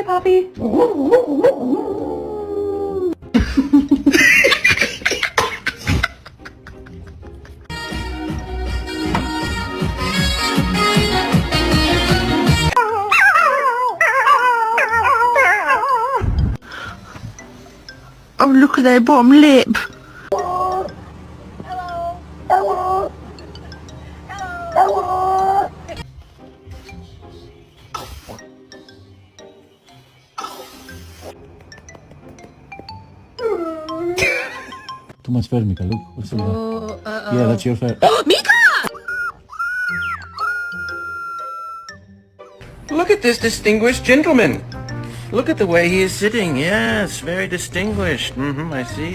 Okay, Poppy. Oh, look at their bottom lip. Too much fur, Mika. Look, what's over there? Yeah, that's your fur. Mika! Look at this distinguished gentleman. Look at the way he is sitting. Yes, very distinguished. I see.